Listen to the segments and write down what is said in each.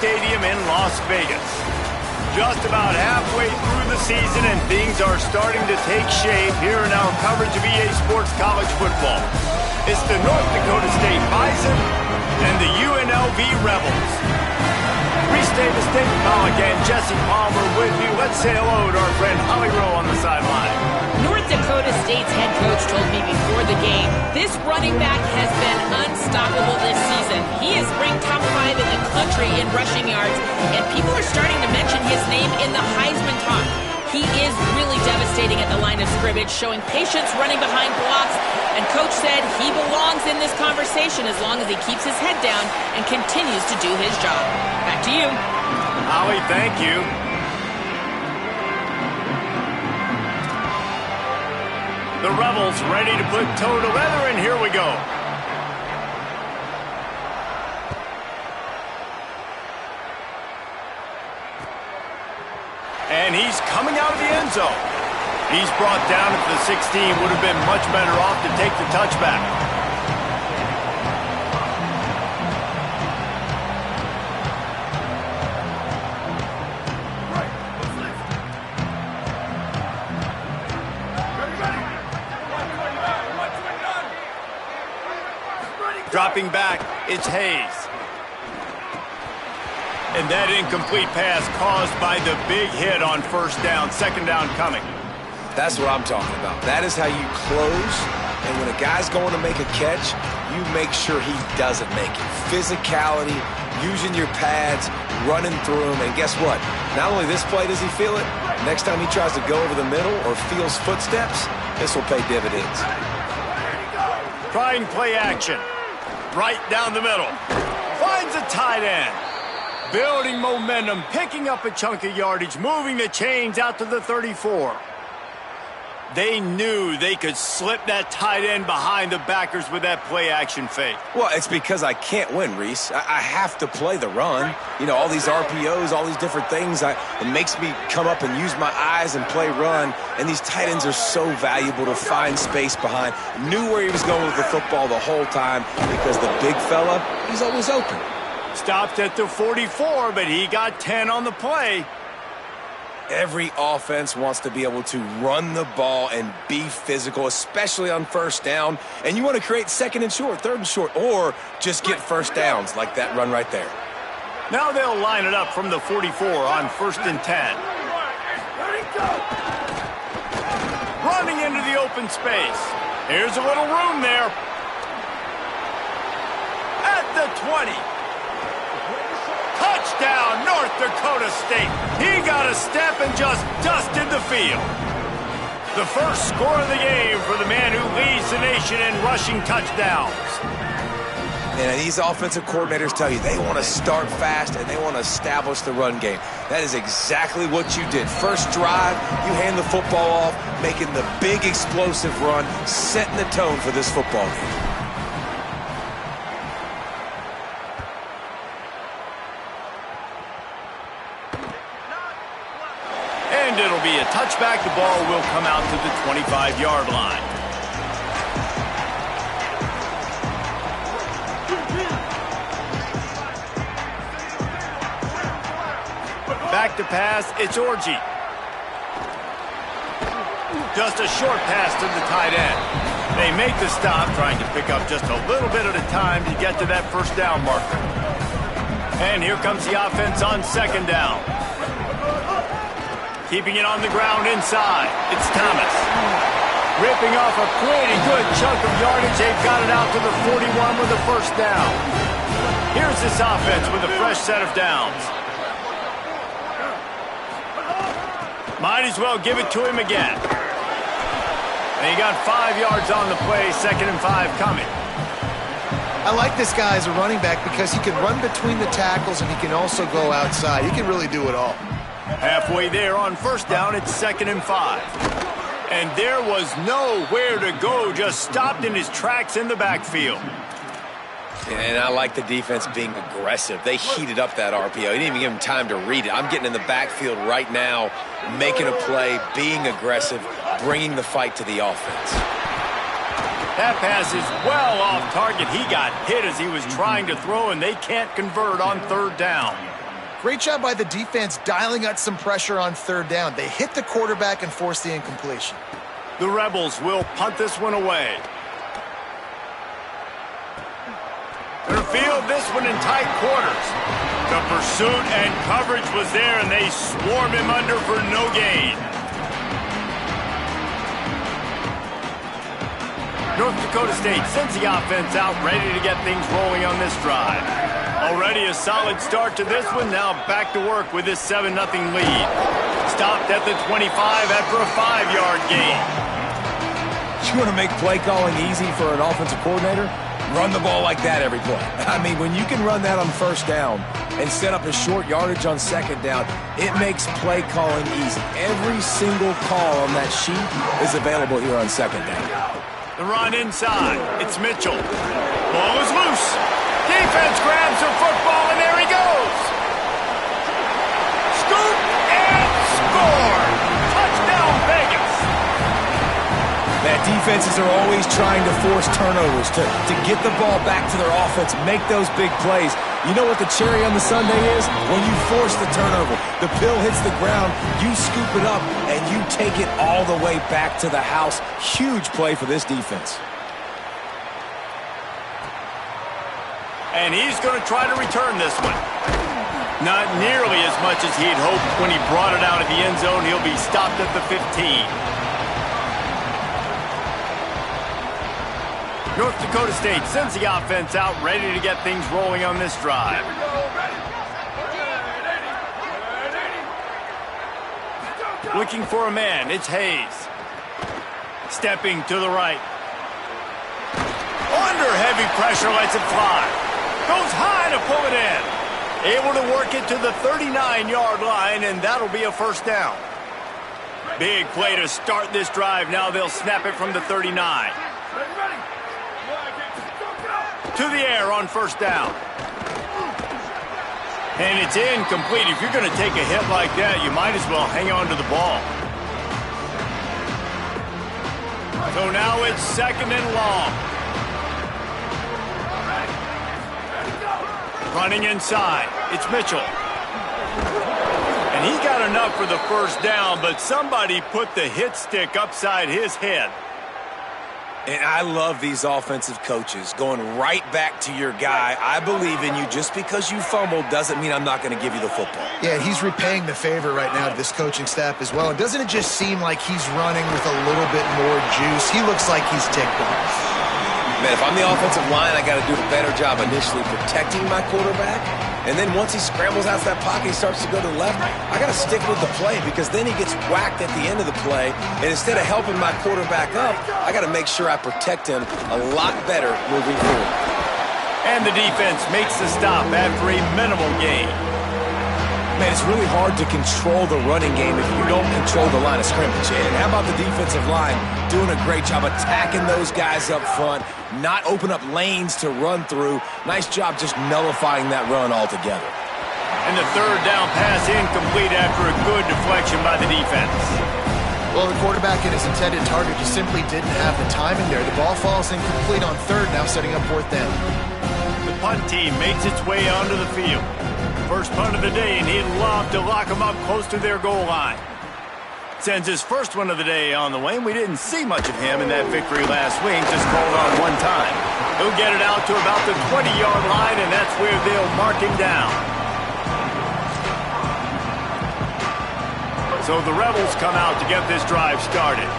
Stadium in Las Vegas. Just about halfway through the season, and things are starting to take shape here in our coverage of EA Sports College Football. It's the North Dakota State Bison and the UNLV Rebels. Reese Davis, David Pollock, and Jesse Palmer with you. Let's say hello to our friend Holly Rowe on the sideline. North Dakota State's head coach told me before the game, this running back has been unstoppable this season. He is ranked top 5 in the country in rushing yards, and people are starting to mention his name in the Heisman talk. He is really devastating at the line of scrimmage, showing patience running behind blocks, and Coach said he belongs in this conversation as long as he keeps his head down and continues to do his job. Back to you. Holly, thank you. The Rebels ready to put toe to leather, and here we go. And he's coming out of the end zone. He's brought down at the 16. Would have been much better off to take the touchback. Dropping back, it's Hayes. And that incomplete pass caused by the big hit on first down, second down coming. That's what I'm talking about. That is how you close, and when a guy's going to make a catch, you make sure he doesn't make it. Physicality, using your pads, running through him, and guess what? Not only this play does he feel it, next time he tries to go over the middle or feels footsteps, this will pay dividends. Trying play action. Right down the middle. Finds a tight end. Building momentum, picking up a chunk of yardage, moving the chains out to the 34. They knew they could slip that tight end behind the backers with that play action fake. Well, it's because I can't win, Reese. I have to play the run. You know, all these RPOs, all these different things, it makes me come up and use my eyes and play run. And these tight ends are so valuable to find space behind. Knew where he was going with the football the whole time because the big fella, he's always open. Stopped at the 44, but he got 10 on the play. Every offense wants to be able to run the ball and be physical, especially on first down. And you want to create second and short, third and short, or just get first downs like that run right there. Now they'll line it up from the 44 on first and 10. Running into the open space. Here's a little room there. At the 20. Touchdown, North Dakota State. He got a step and just dusted the field. The first score of the game for the man who leads the nation in rushing touchdowns. And these offensive coordinators tell you they want to start fast and they want to establish the run game. That is exactly what you did. First drive, you hand the football off, making the big explosive run, setting the tone for this football game. And it'll be a touchback. The ball will come out to the 25-yard line. Back to pass, it's Orji. Just a short pass to the tight end. They make the stop, trying to pick up just a little bit at a time to get to that first down marker. And here comes the offense on second down. Keeping it on the ground inside. It's Thomas. Ripping off a pretty good chunk of yardage. They've got it out to the 41 with the first down. Here's this offense with a fresh set of downs. Might as well give it to him again. And he got 5 yards on the play, 2nd and 5 coming. I like this guy as a running back because he can run between the tackles and he can also go outside. He can really do it all. Halfway there on first down, it's 2nd and 5. And there was nowhere to go, just stopped in his tracks in the backfield. And I like the defense being aggressive. They heated up that RPO. He didn't even give him time to read it. I'm getting in the backfield right now, making a play, being aggressive, bringing the fight to the offense. That pass is well off target. He got hit as he was trying to throw, and they can't convert on third down. Great job by the defense dialing up some pressure on third down. They hit the quarterback and forced the incompletion. The Rebels will punt this one away. They'll field this one in tight quarters. The pursuit and coverage was there, and they swarm him under for no gain. North Dakota State sends the offense out, ready to get things rolling on this drive. Already a solid start to this one. Now back to work with this 7-0 lead. Stopped at the 25 after a 5-yard gain. You want to make play calling easy for an offensive coordinator? Run the ball like that every play. I mean, when you can run that on first down and set up a short yardage on second down, it makes play calling easy. Every single call on that sheet is available here on second down. The run inside. It's Mitchell. Ball is loose. Defense grabs the football, and there he goes. Scoop and score. Touchdown, Vegas. Man, defenses are always trying to force turnovers to get the ball back to their offense, make those big plays. You know what the cherry on the sundae is? When you force the turnover, the pill hits the ground, you scoop it up, and you take it all the way back to the house. Huge play for this defense. And he's going to try to return this one. Not nearly as much as he'd hoped when he brought it out of the end zone. He'll be stopped at the 15. North Dakota State sends the offense out, ready to get things rolling on this drive. Looking for a man, it's Hayes. Stepping to the right. Under heavy pressure, lets it fly. Goes high to pull it in. Able to work it to the 39-yard line, and that'll be a first down. Big play to start this drive. Now they'll snap it from the 39. To the air on first down. And it's incomplete. If you're going to take a hit like that, you might as well hang on to the ball. So now it's second and long. Running inside, it's Mitchell. And he got enough for the first down, but somebody put the hit stick upside his head. And I love these offensive coaches going right back to your guy. I believe in you. Just because you fumbled doesn't mean I'm not going to give you the football. Yeah, he's repaying the favor right now to this coaching staff as well. And doesn't it just seem like he's running with a little bit more juice? He looks like he's ticked off. Man, if I'm the offensive line, I got to do a better job initially protecting my quarterback. And then once he scrambles out of that pocket, he starts to go to the left, I got to stick with the play because then he gets whacked at the end of the play. And instead of helping my quarterback up, I got to make sure I protect him a lot better moving forward. And the defense makes the stop after a minimal gain. Man, it's really hard to control the running game if you don't control the line of scrimmage. And how about the defensive line doing a great job attacking those guys up front, not open up lanes to run through. Nice job just nullifying that run altogether. And the third down pass incomplete after a good deflection by the defense. Well, the quarterback and his intended target just simply didn't have the timing there. The ball falls incomplete on third, now setting up fourth down. The punt team makes its way onto the field. First punt of the day, and he'd love to lock them up close to their goal line. Sends his first one of the day on the way, and we didn't see much of him in that victory last week, just called on one time. He'll get it out to about the 20-yard line, and that's where they'll mark him down. So the Rebels come out to get this drive started.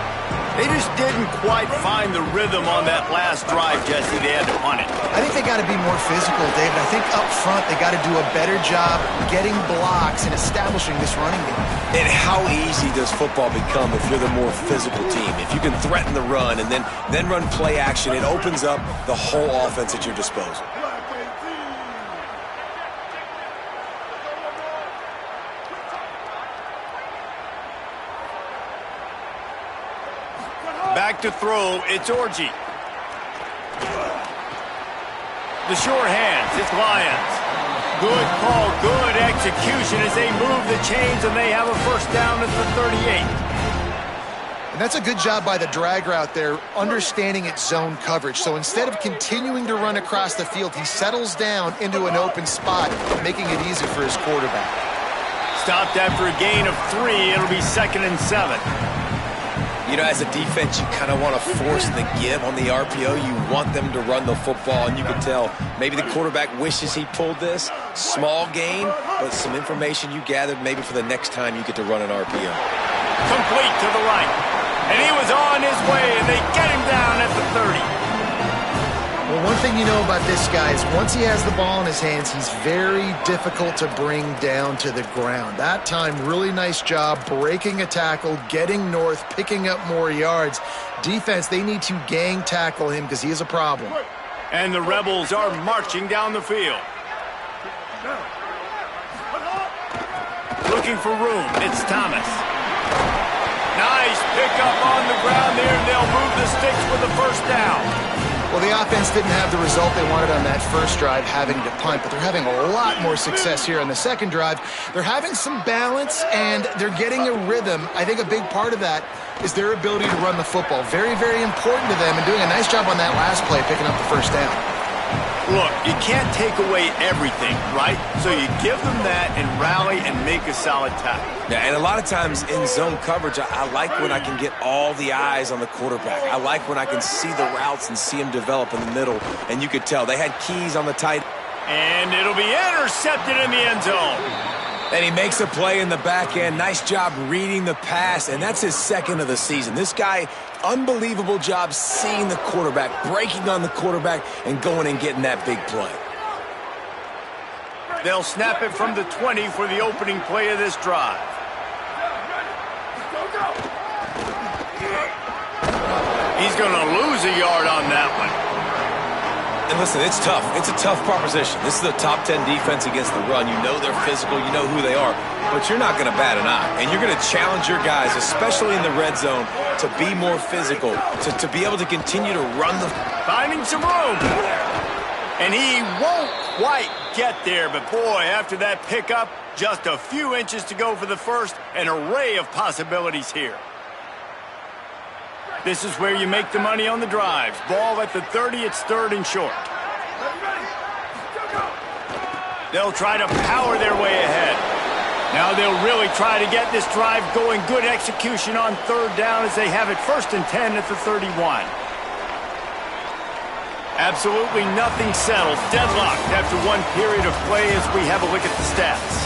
They just didn't quite find the rhythm on that last drive, Jesse. They had to punt it. I think they got to be more physical, David. I think up front they got to do a better job getting blocks and establishing this running game. And how easy does football become if you're the more physical team? If you can threaten the run and then run play action, it opens up the whole offense at your disposal. Back to throw, it's Orji. The short hands, it's Lions. Good call, good execution as they move the chains and they have a first down at the 38. And that's a good job by the drag route there, understanding its zone coverage. So instead of continuing to run across the field, he settles down into an open spot, making it easy for his quarterback. Stopped after a gain of 3. It'll be 2nd and 7. You know, as a defense, you kind of want to force the give on the RPO. You want them to run the football, and you can tell maybe the quarterback wishes he pulled this. Small gain, but some information you gathered maybe for the next time you get to run an RPO. Complete to the right. And he was on his way, and they get him down at the 30. Well, one thing you know about this guy is once he has the ball in his hands, he's very difficult to bring down to the ground. That time, really nice job breaking a tackle, getting north, picking up more yards. Defense, they need to gang tackle him because he is a problem. And the Rebels are marching down the field. Looking for room. It's Thomas. Nice pickup on the ground there, and they'll move the sticks for the first down. Well, the offense didn't have the result they wanted on that first drive, having to punt, but they're having a lot more success here on the second drive. They're having some balance, and they're getting a rhythm. I think a big part of that is their ability to run the football. Very, very important to them, and doing a nice job on that last play, picking up the first down. Look, you can't take away everything, right? So you give them that and rally and make a solid tackle. Yeah, and a lot of times in zone coverage, I like when I can get all the eyes on the quarterback. I like when I can see the routes and see them develop in the middle. And you could tell they had keys on the tight. And it'll be intercepted in the end zone. And he makes a play in the back end. Nice job reading the pass, and that's his 2nd of the season. This guy, unbelievable job seeing the quarterback, breaking on the quarterback, and going and getting that big play. They'll snap it from the 20 for the opening play of this drive. He's going to lose a yard on that one. And listen, it's tough. It's a tough proposition. This is a top 10 defense against the run. You know they're physical. You know who they are. But you're not going to bat an eye. And you're going to challenge your guys, especially in the red zone, to be more physical, to be able to continue to run the... Finding some room. And he won't quite get there. But, boy, after that pickup, just a few inches to go for the first. An array of possibilities here. This is where you make the money on the drives. Ball at the 30, it's 3rd and short. They'll try to power their way ahead. Now they'll really try to get this drive going. Good execution on 3rd down as they have it 1st and 10 at the 31. Absolutely nothing settled. Deadlocked after one period of play as we have a look at the stats.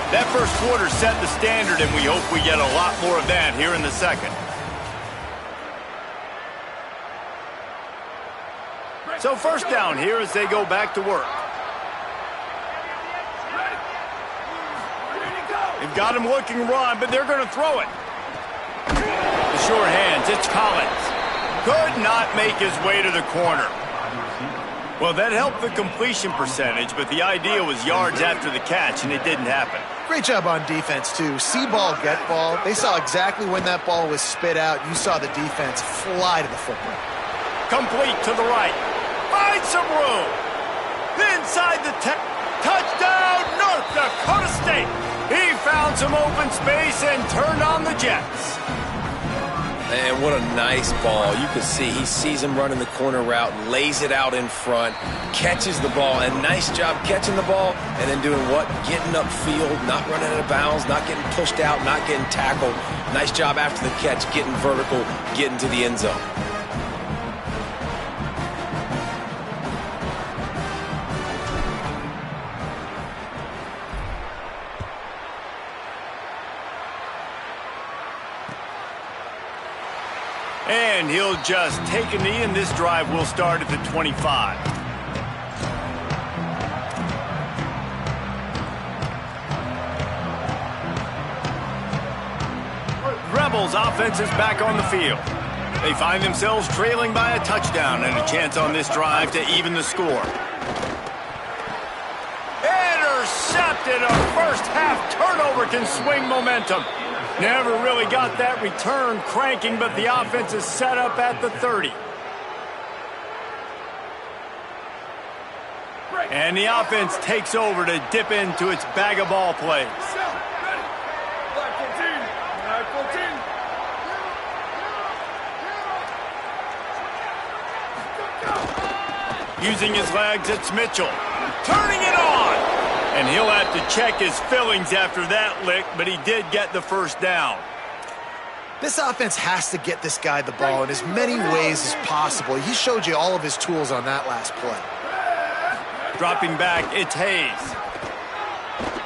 That first quarter set the standard, and we hope we get a lot more of that here in the second. So first down here as they go back to work. They've got him looking run, but they're going to throw it. The short hands, it's Collins. Could not make his way to the corner. Well, that helped the completion percentage, but the idea was yards after the catch, and it didn't happen. Great job on defense, too. See ball, get ball. They saw exactly when that ball was spit out. You saw the defense fly to the football. Complete to the right. Find some room. Inside the touchdown, North Dakota State. He found some open space and turned on the Jets. Man, what a nice ball. You can see he sees him running the corner route, lays it out in front, catches the ball, and nice job catching the ball and then doing what? Getting upfield, not running out of bounds, not getting pushed out, not getting tackled. Nice job after the catch, getting vertical, getting to the end zone. And he'll just take a knee, and this drive will start at the 25. Rebels offense is back on the field. They find themselves trailing by a touchdown and a chance on this drive to even the score. Intercepted. A first half turnover can swing momentum. Never really got that return cranking, but the offense is set up at the 30. And the offense takes over to dip into its bag of ball plays. Using his legs, it's Mitchell. Turning it on! And he'll have to check his fillings after that lick, but he did get the first down. This offense has to get this guy the ball in as many ways as possible. He showed you all of his tools on that last play. Dropping back, it's Hayes.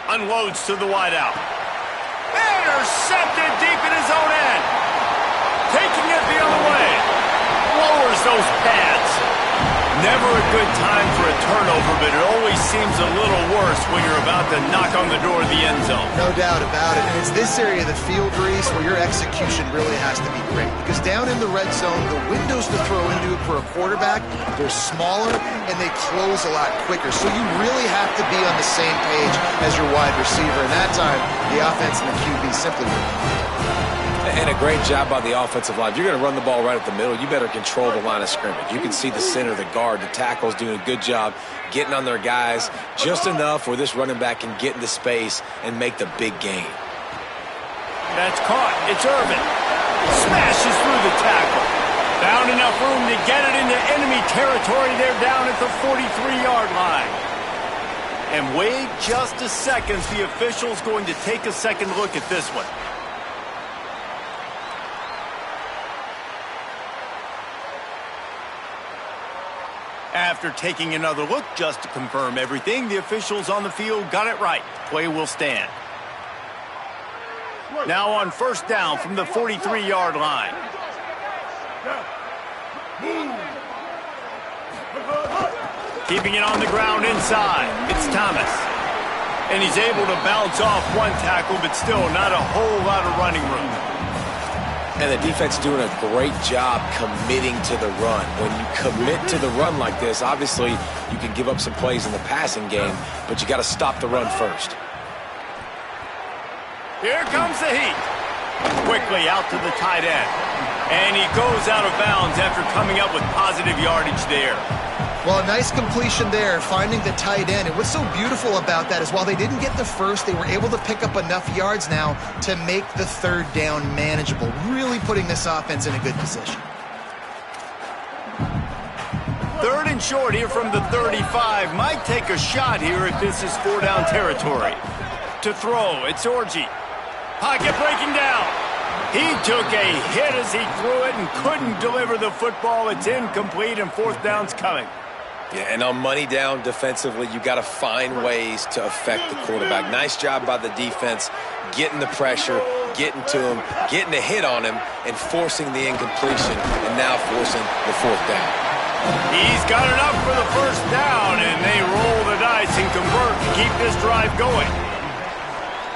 Unloads to the wideout. Intercepted deep in his own end. Taking it the other way. Lowers those pads. Never a good time for a turnover, but it always seems a little worse when you're about to knock on the door of the end zone. No doubt about it. And it's this area of the field, Reese, where your execution really has to be great. Because down in the red zone, the windows to throw into for a quarterback, they're smaller and they close a lot quicker. So you really have to be on the same page as your wide receiver. And that time, the offense and the QB simply were not. And a great job by the offensive line. If you're going to run the ball right at the middle, you better control the line of scrimmage. You can see the center, the guard, the tackles doing a good job getting on their guys just enough where this running back can get into space and make the big gain. That's caught. It's Irvin. Smashes through the tackle. Found enough room to get it into enemy territory. They're down at the 43-yard line. And wait just a second. The official's going to take a second look at this one. After taking another look just to confirm everything, the officials on the field got it right. Play will stand. Now on first down from the 43-yard line. Keeping it on the ground inside. It's Thomas. And he's able to bounce off one tackle, but still not a whole lot of running room. And the defense doing a great job committing to the run. When you commit to the run like this, obviously you can give up some plays in the passing game, but you got to stop the run first. Here comes the heat. Quickly out to the tight end. And he goes out of bounds after coming up with positive yardage there. Well, a nice completion there, finding the tight end. And what's so beautiful about that is while they didn't get the first, they were able to pick up enough yards now to make the third down manageable, really putting this offense in a good position. Third and short here from the 35. Might take a shot here if this is four-down territory. To throw, it's Orji. Pocket breaking down. He took a hit as he threw it and couldn't deliver the football. It's incomplete and fourth down's coming. Yeah, and on money down defensively, you got to find ways to affect the quarterback. Nice job by the defense, getting the pressure, getting to him, getting a hit on him, and forcing the incompletion, and now forcing the fourth down. He's got enough for the first down, and they roll the dice and convert to keep this drive going.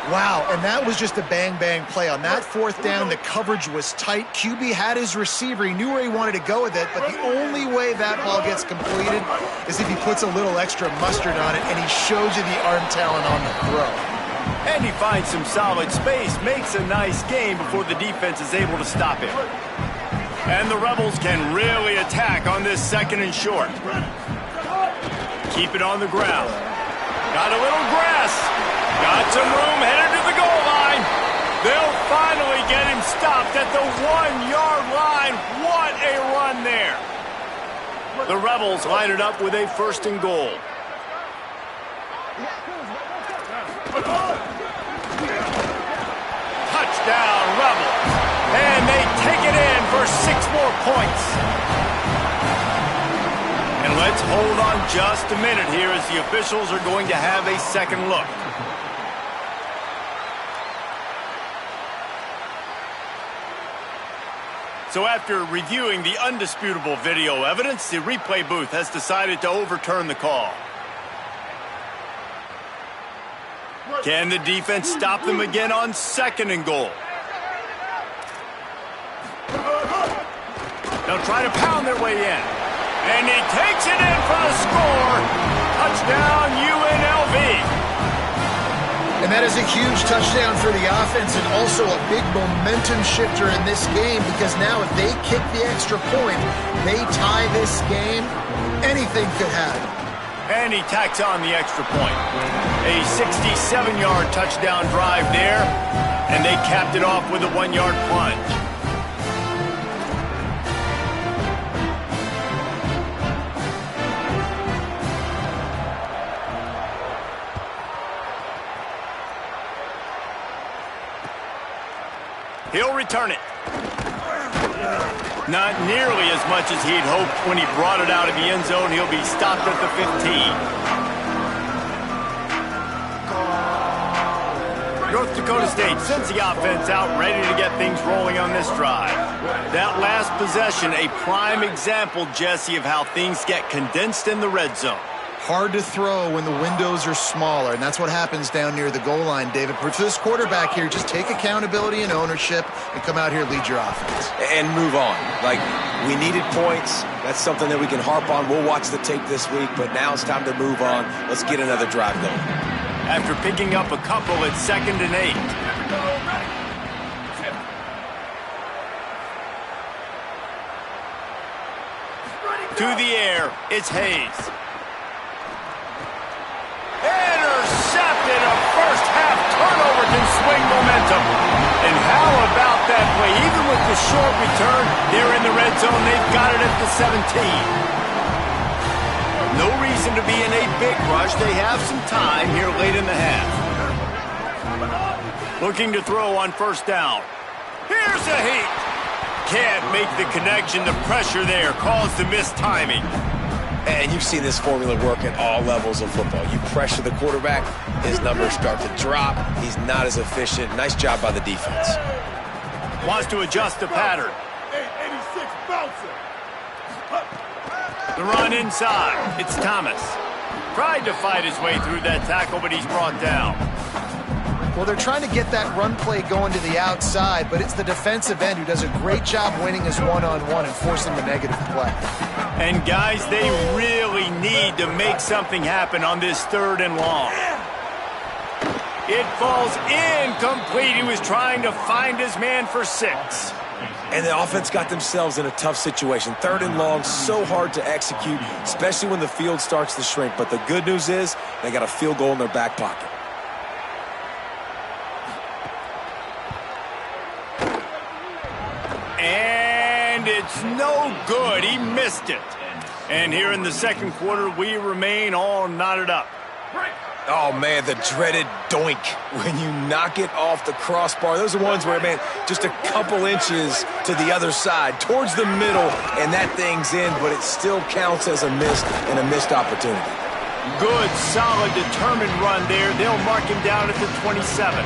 Wow, and that was just a bang-bang play. On that fourth down, the coverage was tight. QB had his receiver. He knew where he wanted to go with it, but the only way that ball gets completed is if he puts a little extra mustard on it, and he shows you the arm talent on the throw. And he finds some solid space, makes a nice gain before the defense is able to stop him. And the Rebels can really attack on this second and short. Keep it on the ground. Got a little grass. Got some room, headed to the goal line. They'll finally get him stopped at the 1-yard line. What a run there. The Rebels line it up with a first and goal. Touchdown, Rebels. And they take it in for 6 more points. And let's hold on just a minute here as the officials are going to have a second look. So after reviewing the undisputable video evidence, the replay booth has decided to overturn the call. Can the defense stop them again on second and goal? They'll try to pound their way in. And he takes it in for the score. Touchdown, UNLV. And that is a huge touchdown for the offense and also a big momentum shifter in this game because now if they kick the extra point, they tie this game, anything could happen. And he tacks on the extra point. A 67-yard touchdown drive there, and they capped it off with a 1-yard plunge. He'll return it. Not nearly as much as he'd hoped when he brought it out of the end zone. He'll be stopped at the 15. North Dakota State sends the offense out, ready to get things rolling on this drive. That last possession, a prime example, Jesse, of how things get condensed in the red zone. Hard to throw when the windows are smaller, and that's what happens down near the goal line, David. But for this quarterback here, just take accountability and ownership and come out here and lead your offense. And move on. Like, we needed points. That's something that we can harp on. We'll watch the tape this week, but now it's time to move on. Let's get another drive going. After picking up a couple, it's 2nd and 8. To the air, it's Hayes. Intercepted. A first-half turnover can swing momentum. And how about that play? Even with the short return, they're in the red zone. They've got it at the 17. No reason to be in a big rush. They have some time here late in the half. Looking to throw on first down. Here's a heat. Can't make the connection. The pressure there caused the missed timing. And you've seen this formula work at all levels of football. You pressure the quarterback, his numbers start to drop. He's not as efficient. Nice job by the defense. Wants to adjust the pattern. 86 bouncer. The run inside. It's Thomas. Tried to fight his way through that tackle, but he's brought down. Well, they're trying to get that run play going to the outside, but it's the defensive end who does a great job winning his one-on-one and forcing the negative play. And, guys, they really need to make something happen on this 3rd and long. It falls incomplete. He was trying to find his man for 6. And the offense got themselves in a tough situation. 3rd and long, so hard to execute, especially when the field starts to shrink. But the good news is they got a field goal in their back pocket. And it's no good. He missed it. And here in the 2nd quarter, we remain all knotted up. Oh, man, the dreaded doink when you knock it off the crossbar. Those are ones where, man, just a couple inches to the other side, towards the middle, and that thing's in, but it still counts as a miss and a missed opportunity. Good, solid, determined run there. They'll mark him down at the 27.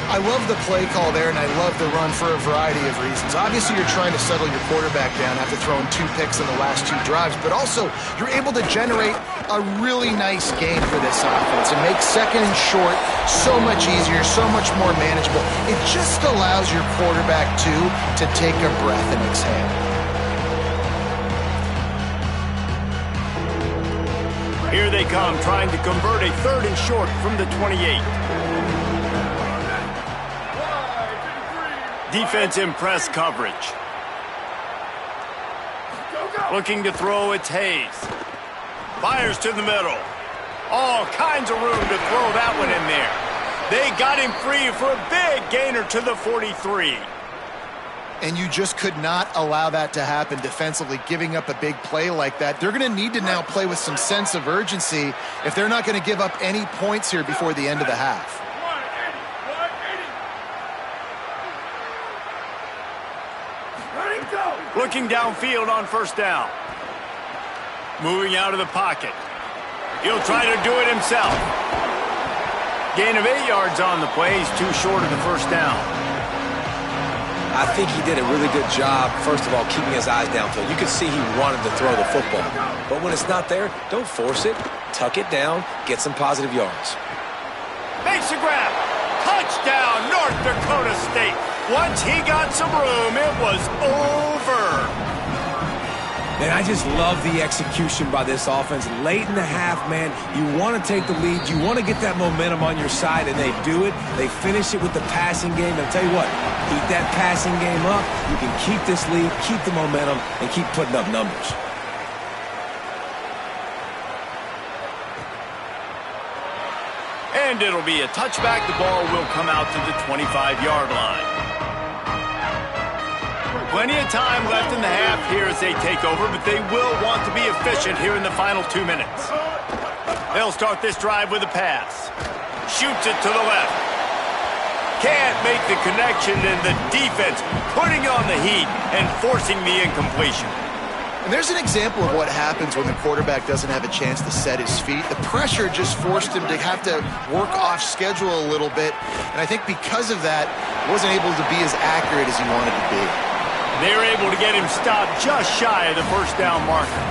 I love the play call there, and I love the run for a variety of reasons. Obviously, you're trying to settle your quarterback down after throwing 2 picks in the last 2 drives, but also you're able to generate a really nice game for this offense and make 2nd and short so much easier, so much more manageable. It just allows your quarterback, too, to take a breath and exhale. Here they come, trying to convert a 3rd and short from the 28. Defense in press coverage. Looking to throw, it's Hayes. Fires to the middle. All kinds of room to throw that one in there. They got him free for a big gainer to the 43. And you just could not allow that to happen defensively, giving up a big play like that. They're going to need to now play with some sense of urgency if they're not going to give up any points here before the end of the half. Looking downfield on first down. Moving out of the pocket. He'll try to do it himself. Gain of 8 yards on the play. He's too short of the first down. I think he did a really good job, first of all, keeping his eyes downfield. You could see he wanted to throw the football. But when it's not there, don't force it. Tuck it down. Get some positive yards. Makes a grab. Touchdown, North Dakota State. Once he got some room, it was over. Man, I just love the execution by this offense. Late in the half, man, you want to take the lead. You want to get that momentum on your side, and they do it. They finish it with the passing game. I'll tell you what, keep that passing game up. You can keep this lead, keep the momentum, and keep putting up numbers. And it'll be a touchback. The ball will come out to the 25-yard line. Plenty of time left in the half here as they take over, but they will want to be efficient here in the final 2 minutes. They'll start this drive with a pass. Shoots it to the left. can't make the connection, and the defense putting on the heat and forcing the incompletion. And there's an example of what happens when the quarterback doesn't have a chance to set his feet. The pressure just forced him to have to work off schedule a little bit. And I think because of that, he wasn't able to be as accurate as he wanted to be. They were able to get him stopped just shy of the first down marker.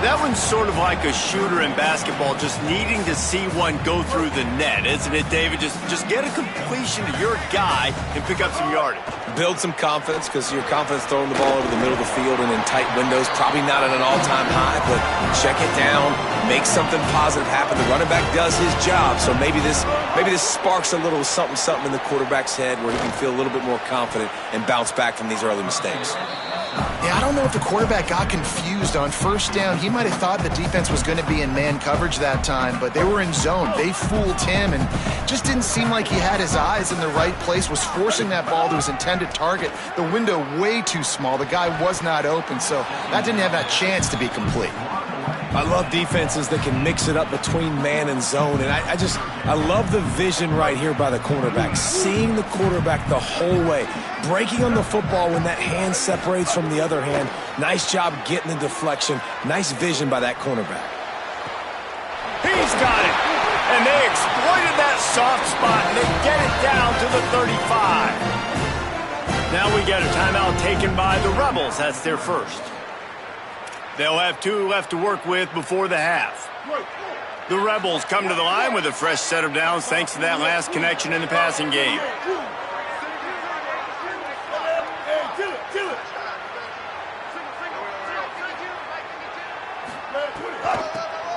That one's sort of like a shooter in basketball, just needing to see one go through the net, isn't it, David? Just get a completion to your guy and pick up some yardage. Build some confidence, because your confidence throwing the ball over the middle of the field and in tight windows, probably not at an all-time high, but check it down, make something positive happen. The running back does his job, so maybe this sparks a little something in the quarterback's head where he can feel a little bit more confident and bounce back from these early mistakes. Yeah, I don't know if the quarterback got confused on first down. He might have thought the defense was going to be in man coverage that time, but they were in zone. They fooled him and just didn't seem like he had his eyes in the right place, was forcing that ball to his intended target. The window way too small. The guy was not open, so that didn't have that chance to be complete. I love defenses that can mix it up between man and zone, and I love the vision right here by the cornerback, seeing the quarterback the whole way, breaking on the football when that hand separates from the other hand. Nice job getting the deflection. Nice vision by that cornerback. He's got it, and they exploited that soft spot, and they get it down to the 35. Now we get a timeout taken by the Rebels. That's their first. They'll have 2 left to work with before the half. The Rebels come to the line with a fresh set of downs thanks to that last connection in the passing game.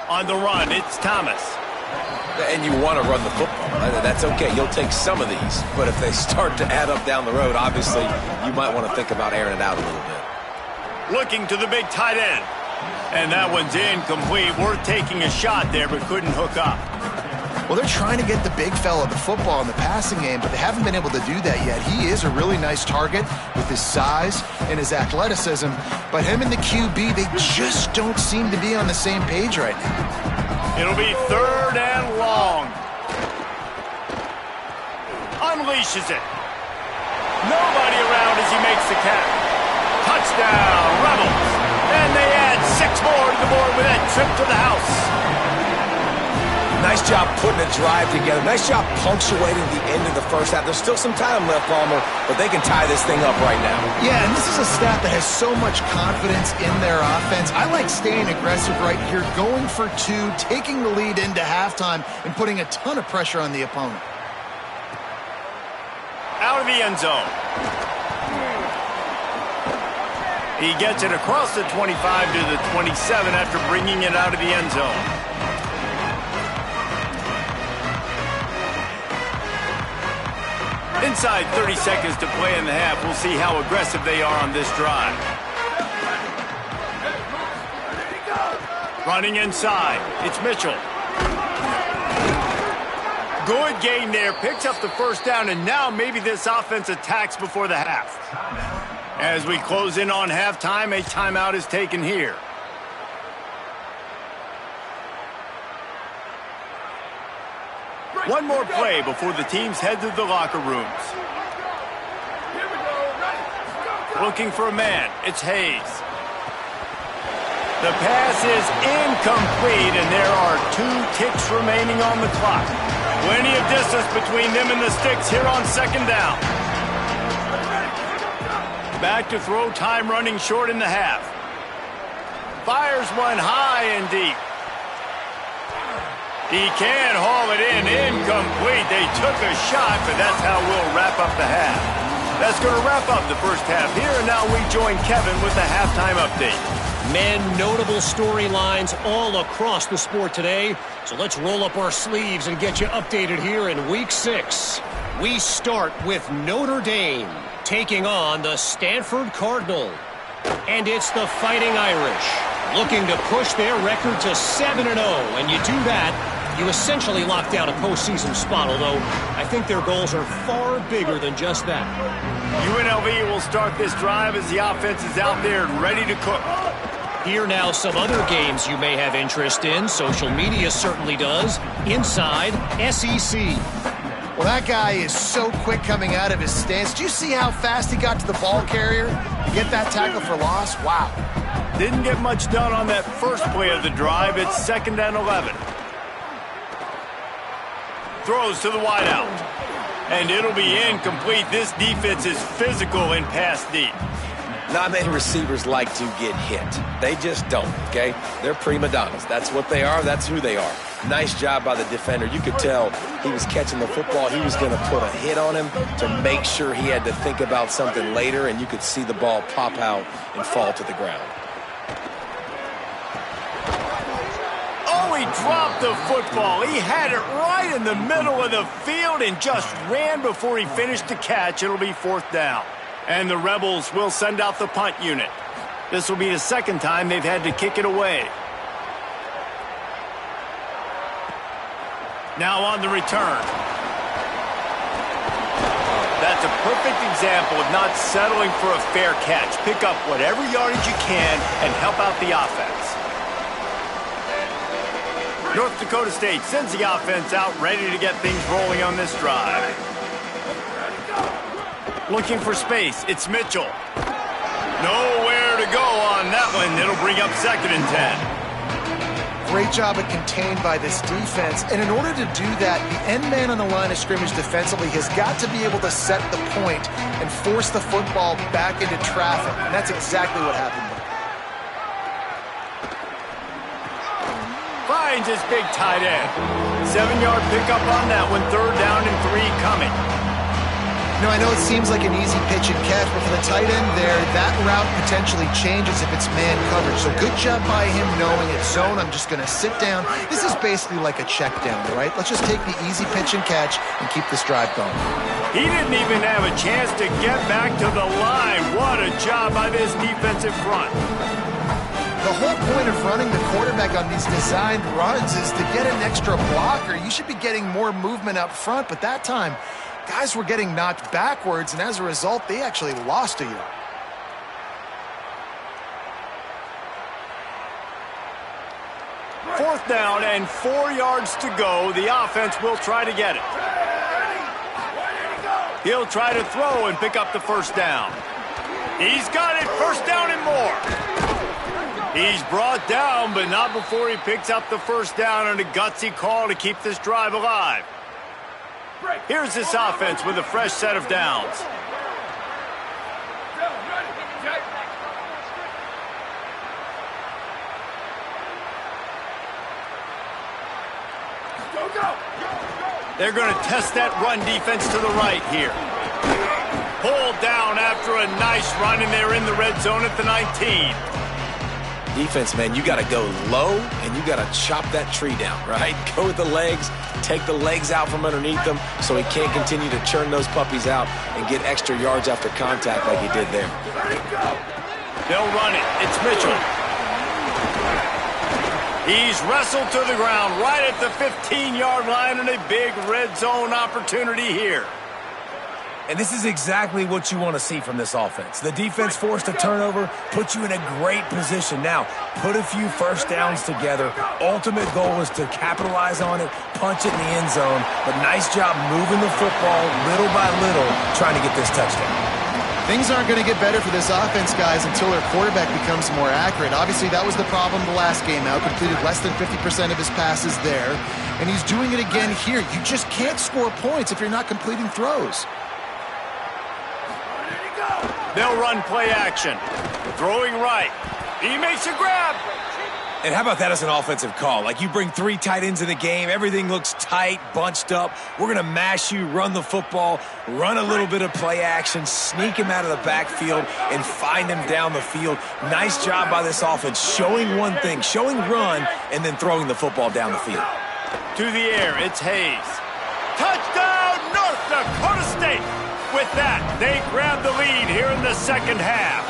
On the run, it's Thomas. And you want to run the football. That's okay. You'll take some of these. But if they start to add up down the road, obviously, you might want to think about airing it out a little bit. Looking to the big tight end. And that one's incomplete. Worth taking a shot there, but couldn't hook up. Well, they're trying to get the big fella the football in the passing game, but they haven't been able to do that yet. He is a really nice target with his size and his athleticism, but him and the QB, they just don't seem to be on the same page right now. It'll be 3rd and long. Unleashes it. Nobody around as he makes the catch. Touchdown, Rebels. And they add 6 more to the board with that trip to the house. Nice job putting a drive together. Nice job punctuating the end of the first half. There's still some time left, Palmer, but they can tie this thing up right now. Yeah, and this is a staff that has so much confidence in their offense. I like staying aggressive right here, going for 2, taking the lead into halftime, and putting a ton of pressure on the opponent. Out of the end zone. He gets it across the 25 to the 27 after bringing it out of the end zone. Inside 30 seconds to play in the half. We'll see how aggressive they are on this drive. Running inside. It's Mitchell. Good gain there. Picks up the first down, and now maybe this offense attacks before the half. As we close in on halftime, a timeout is taken here. One more play before the teams head to the locker rooms. Looking for a man. It's Hayes. The pass is incomplete, and there are 2 ticks remaining on the clock. Plenty of distance between them and the sticks here on 2nd down. Back to throw, time running short in the half. Fires one high and deep. He can haul it in, incomplete. They took a shot, but that's how we'll wrap up the half. That's going to wrap up the first half here, and now we join Kevin with the halftime update. Men, notable storylines all across the sport today. So let's roll up our sleeves and get you updated here in Week 6. We start with Notre Dame taking on the Stanford Cardinal. And it's the Fighting Irish looking to push their record to 7-0. And you do that, you essentially lock down a postseason spot, although I think their goals are far bigger than just that. UNLV will start this drive as the offense is out there and ready to cook. Here now some other games you may have interest in. Social media certainly does. Inside SEC. Well, that guy is so quick coming out of his stance. Do you see how fast he got to the ball carrier to get that tackle for loss? Wow. Didn't get much done on that first play of the drive. It's 2nd and 11. Throws to the wideout. And it'll be incomplete. This defense is physical in pass deep. Not many receivers like to get hit. They just don't, okay? They're prima donnas. That's what they are. That's who they are. Nice job by the defender. You could tell he was catching the football. He was going to put a hit on him to make sure he had to think about something later, and you could see the ball pop out and fall to the ground. Oh, he dropped the football. He had it right in the middle of the field and just ran before he finished the catch. It'll be 4th down. And the Rebels will send out the punt unit. This will be the 2nd time they've had to kick it away. Now on the return. That's a perfect example of not settling for a fair catch. Pick up whatever yardage you can and help out the offense. North Dakota State sends the offense out, ready to get things rolling on this drive. Looking for space, it's Mitchell. Nowhere to go on that one. It'll bring up 2nd and 10. Great job of contained by this defense. And in order to do that, the end man on the line of scrimmage defensively has got to be able to set the point and force the football back into traffic. And that's exactly what happened there. Finds his big tight end. 7-yard pickup on that one. 3rd down and 3 coming. Now, I know it seems like an easy pitch and catch, but for the tight end there, that route potentially changes if it's man coverage. So good job by him knowing it's zone. I'm just going to sit down. This is basically like a check down, right? Let's just take the easy pitch and catch and keep this drive going. He didn't even have a chance to get back to the line. What a job by this defensive front. The whole point of running the quarterback on these designed runs is to get an extra blocker. You should be getting more movement up front, but that time, guys were getting knocked backwards, and as a result, they actually lost a yard. Fourth down and 4 yards to go. The offense will try to get it. He'll try to throw and pick up the 1st down. He's got it. 1st down and more. He's brought down, but not before he picks up the 1st down on a gutsy call to keep this drive alive. Here's this offense with a fresh set of downs. They're going to test that run defense to the right here. Pulled down after a nice run, and they're in the red zone at the 19. Defense, man, you got to go low, and you got to chop that tree down, right? Go with the legs, take the legs out from underneath them so he can't continue to churn those puppies out and get extra yards after contact like he did there. They'll run it. It's Mitchell. He's wrestled to the ground right at the 15-yard line, and a big red zone opportunity here. And this is exactly what you want to see from this offense. The defense forced a turnover, puts you in a great position. Now, put a few 1st downs together. Ultimate goal is to capitalize on it, punch it in the end zone. But nice job moving the football little by little, trying to get this touchdown. Things aren't going to get better for this offense, guys, until their quarterback becomes more accurate. Obviously, that was the problem the last game out. Completed less than 50% of his passes there. And he's doing it again here. You just can't score points if you're not completing throws. They'll run play action. Throwing right. He makes a grab. And how about that as an offensive call? Like, you bring 3 tight ends in the game, everything looks tight, bunched up. We're going to mash you, run the football, run a little bit of play action, sneak him out of the backfield, and find him down the field. Nice job by this offense, showing one thing, showing run, and then throwing the football down the field. To the air, it's Hayes. Touchdown, North Dakota State! With that, they grab the lead here in the 2nd half.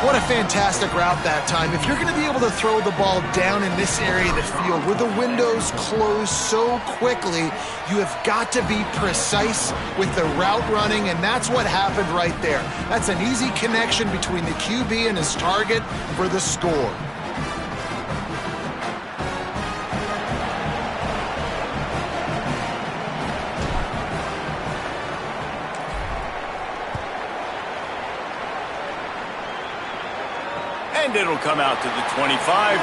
What a fantastic route that time. If you're going to be able to throw the ball down in this area of the field where the windows close so quickly, you have got to be precise with the route running, and that's what happened right there. That's an easy connection between the QB and his target for the score. And it'll come out to the 25.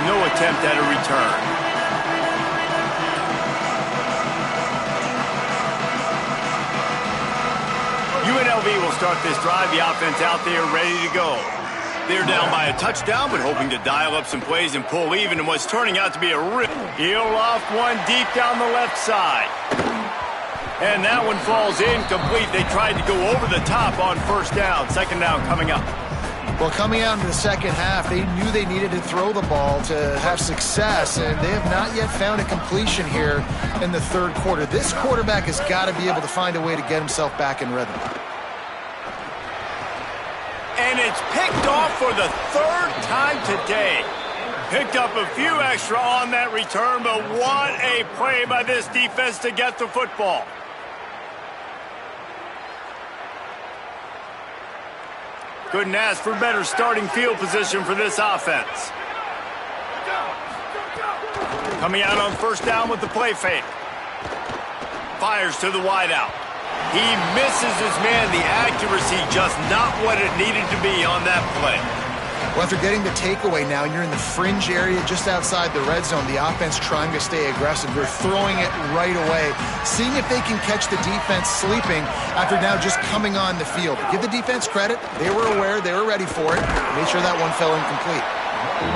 No attempt at a return. UNLV will start this drive. The offense out there ready to go. They're down by a touchdown, but hoping to dial up some plays and pull even in what's turning out to be a rip. He'll loft one deep down the left side. And that one falls incomplete. They tried to go over the top on first down. Second down coming up. Well, coming out into the second half, they knew they needed to throw the ball to have success, and they have not yet found a completion here in the third quarter. This quarterback has got to be able to find a way to get himself back in rhythm. And it's picked off for the third time today. Picked up a few extra on that return, but what a play by this defense to get the football. Couldn't ask for better starting field position for this offense. Coming out on first down with the play fake. Fires to the wideout. He misses his man. The accuracy just not what it needed to be on that play. Well, after getting the takeaway now, you're in the fringe area just outside the red zone. The offense trying to stay aggressive. They're throwing it right away, seeing if they can catch the defense sleeping after now just coming on the field. Give the defense credit. They were aware. They were ready for it. Made sure that one fell incomplete.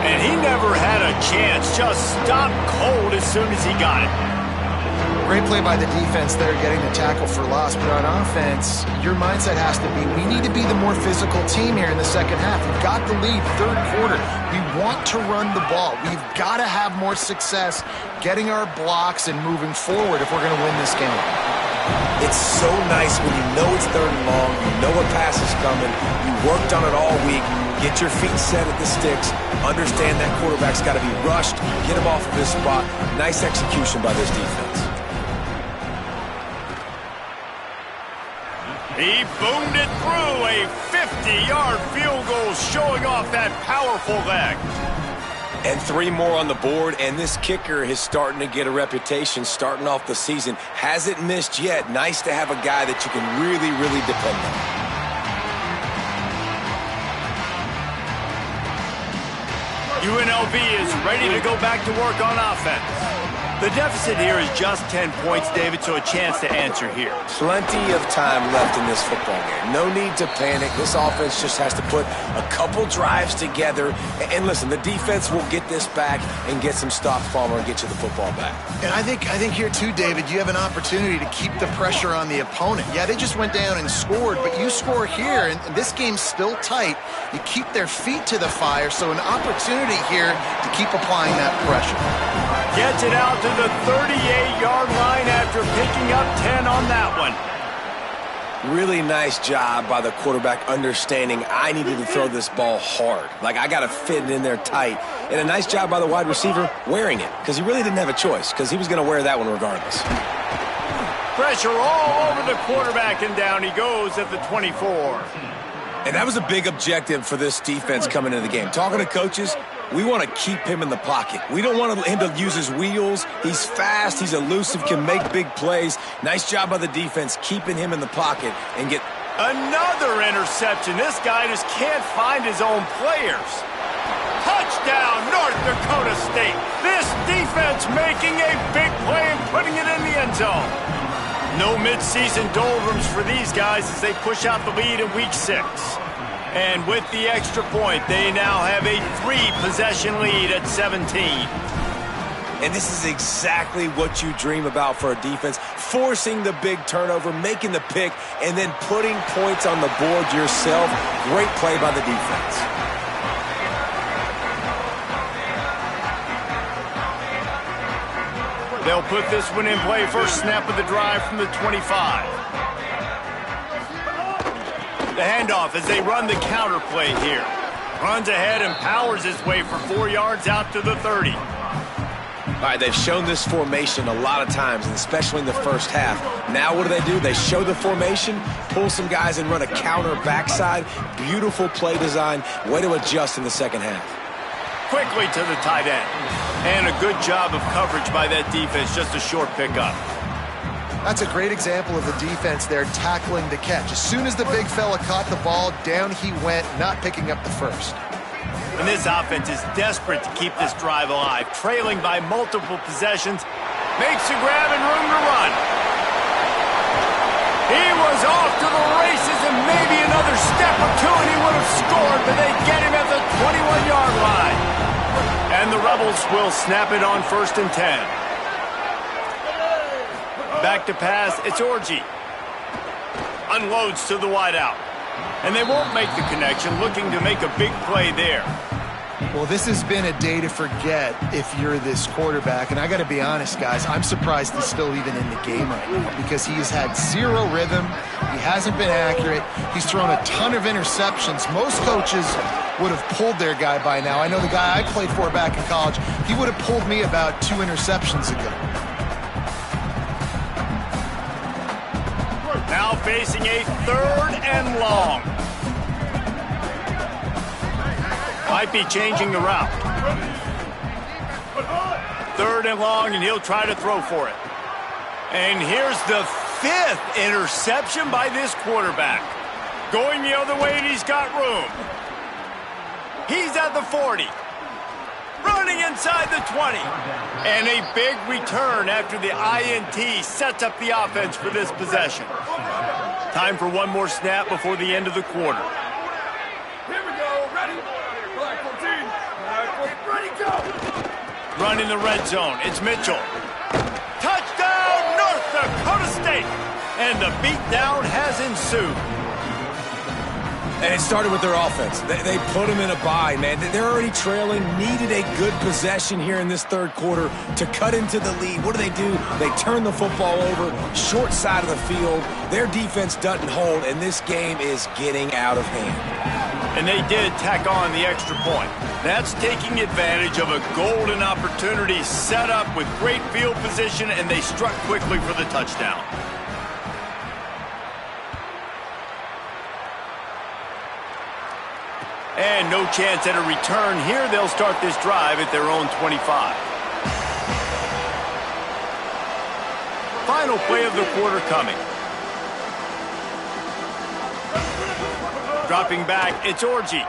And he never had a chance. Just stopped cold as soon as he got it. Great play by the defense there, getting the tackle for loss. But on offense, your mindset has to be, we need to be the more physical team here in the second half. We've got the lead, third quarter. We want to run the ball. We've got to have more success getting our blocks and moving forward if we're going to win this game. It's so nice when you know it's third and long, you know a pass is coming, you worked on it all week, get your feet set at the sticks, understand that quarterback's got to be rushed, get him off of his spot. Nice execution by this defense. He boomed it through, a 50-yard field goal showing off that powerful leg. And 3 more on the board, and this kicker is starting to get a reputation starting off the season. Hasn't missed yet. Nice to have a guy that you can really, really depend on. UNLV is ready to go back to work on offense. The deficit here is just 10 points, David, so a chance to answer here. Plenty of time left in this football game. No need to panic. This offense just has to put a couple drives together. And listen, the defense will get this back and get some stops, Palmer, and get you the football back. And I think here too, David, you have an opportunity to keep the pressure on the opponent. Yeah, they just went down and scored, but you score here, and this game's still tight. You keep their feet to the fire, so an opportunity here to keep applying that pressure. Gets it out to the 38-yard line after picking up 10 on that one. Really nice job by the quarterback understanding I needed to throw this ball hard. Like, I got to fit it in there tight. And a nice job by the wide receiver wearing it, because he really didn't have a choice, because he was going to wear that one regardless. Pressure all over the quarterback, and down he goes at the 24. And that was a big objective for this defense coming into the game. Talking to coaches, we want to keep him in the pocket. We don't want him to use his wheels. He's fast, he's elusive, can make big plays. Nice job by the defense keeping him in the pocket and get another interception. This guy just can't find his own players. Touchdown, North Dakota State. This defense making a big play and putting it in the end zone. No midseason doldrums for these guys as they push out the lead in week 6. And with the extra point, they now have a 3-possession lead at 17. And this is exactly what you dream about for a defense. Forcing the big turnover, making the pick, and then putting points on the board yourself. Great play by the defense. They'll put this one in play. First snap of the drive from the 25. The handoff as they run the counter play here. Runs ahead and powers his way for 4 yards out to the 30. All right, they've shown this formation a lot of times, and especially in the first half. Now what do? They show the formation, pull some guys and run a counter backside. Beautiful play design. Way to adjust in the second half. Quickly to the tight end. And a good job of coverage by that defense. Just a short pickup. That's a great example of the defense there tackling the catch. As soon as the big fella caught the ball, down he went, not picking up the first. And this offense is desperate to keep this drive alive, trailing by multiple possessions, makes a grab and room to run. He was off to the races, and maybe another step or two and he would have scored, but they get him at the 21-yard line. And the Rebels will snap it on 1st and 10. Back to pass, it's Orji. Unloads to the wideout. And they won't make the connection, looking to make a big play there. Well, this has been a day to forget if you're this quarterback. And I got to be honest, guys, I'm surprised he's still even in the game right now because he has had zero rhythm. He hasn't been accurate. He's thrown a ton of interceptions. Most coaches would have pulled their guy by now. I know the guy I played for back in college, he would have pulled me about 2 interceptions ago. Now facing a 3rd and long. Might be changing the route. 3rd and long, and he'll try to throw for it. And here's the 5th interception by this quarterback. Going the other way, and he's got room. He's at the 40. Running inside the 20. And a big return after the INT sets up the offense for this possession. Time for one more snap before the end of the quarter. Here we go. Ready? Black 14. Ready, go. Run in the red zone. It's Mitchell. Touchdown, North Dakota State. And the beatdown has ensued. And it started with their offense. They put them in a bye, man. They're already trailing, needed a good possession here in this 3rd quarter to cut into the lead. What do? They turn the football over, short side of the field. Their defense doesn't hold, and this game is getting out of hand. And they did tack on the extra point. That's taking advantage of a golden opportunity set up with great field position, and they struck quickly for the touchdown. And no chance at a return here. They'll start this drive at their own 25. Final play of the quarter coming. Dropping back, it's Orji.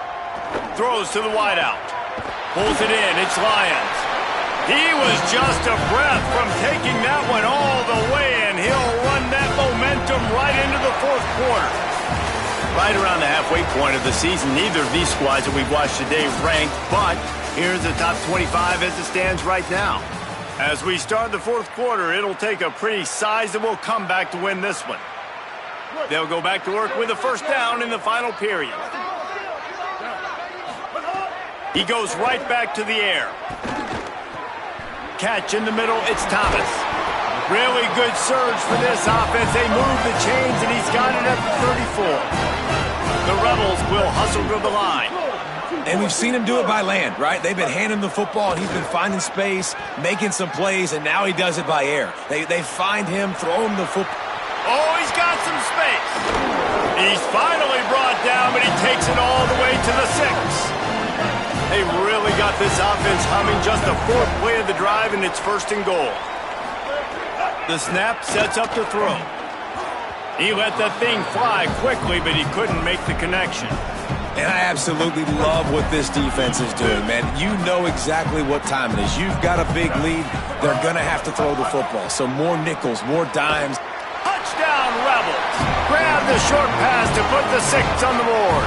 Throws to the wideout. Pulls it in, it's Lyons. He was just a breath from taking that one all the way, and he'll run that momentum right into the 4th quarter. Right around the halfway point of the season, neither of these squads that we've watched today ranked, but here's the top 25 as it stands right now. As we start the 4th quarter, it'll take a pretty sizable comeback to win this one. They'll go back to work with a 1st down in the final period. He goes right back to the air. Catch in the middle, it's Thomas. Really good surge for this offense. They move the chains, and he's got it at the 34. The Rebels will hustle to the line. And we've seen him do it by land, right? They've been handing him the football, and he's been finding space, making some plays, and now he does it by air. They find him, throw him the football. Oh, he's got some space. He's finally brought down, but he takes it all the way to the 6. They really got this offense humming. Just the 4th play of the drive, and it's 1st and goal. The snap sets up the throw. He let that thing fly quickly, but he couldn't make the connection. And I absolutely love what this defense is doing, man. You know exactly what time it is. You've got a big lead. They're going to have to throw the football. So more nickels, more dimes. Touchdown, Rebels. Grab the short pass to put the 6 on the board.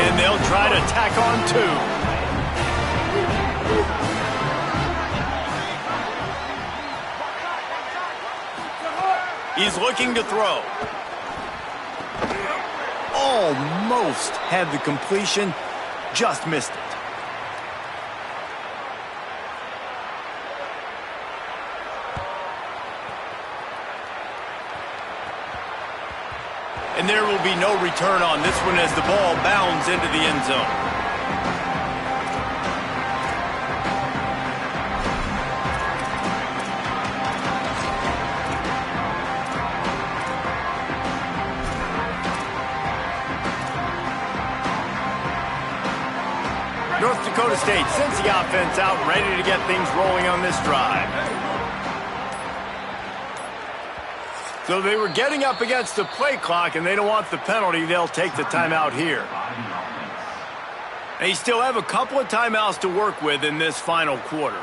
And they'll try to tack on 2. He's looking to throw. Almost had the completion, just missed it. And there will be no return on this one as the ball bounds into the end zone. North Dakota State sends the offense out, ready to get things rolling on this drive. So they were getting up against the play clock, and they don't want the penalty. They'll take the timeout here. They still have a couple of timeouts to work with in this final quarter.